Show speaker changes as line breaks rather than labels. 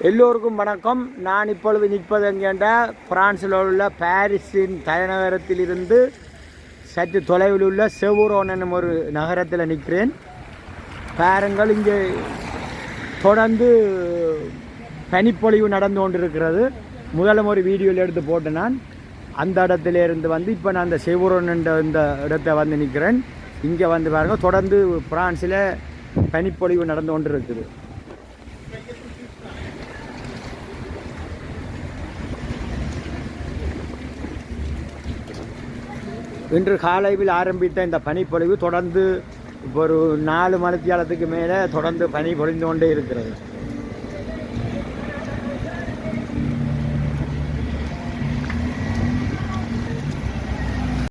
எல்லோருக்கும் வணக்கம். நான் இப்பொழுது நிற்பது எங்கேண்ட பிரான்சில் உள்ள பாரிஸின் தலைநகரத்திலிருந்து சற்று தொலைவில் உள்ள செவுரோன் என்னும் ஒரு நகரத்தில் நிற்கிறேன். பாருங்கள், இங்கே தொடர்ந்து பனிப்பொழிவு நடந்து கொண்டிருக்கிறது. முதலும் ஒரு வீடியோவில் எடுத்து போட்டு நான் அந்த இடத்திலிருந்து இப்போ நான் அந்த செவுரோன் என்ற இந்த இடத்தை வந்து நிற்கிறேன். இங்கே வந்து பாருங்கள், தொடர்ந்து பிரான்சில் பனிப்பொழிவு நடந்து கொண்டு இருக்குது. இன்று காலையில் ஆரம்பித்த இந்த பனிப்பொழிவு தொடர்ந்து இப்போ ஒரு 4 மணித்தியாலத்துக்கு மேலே தொடர்ந்து பனி பொழிந்து கொண்டே இருக்கிறது.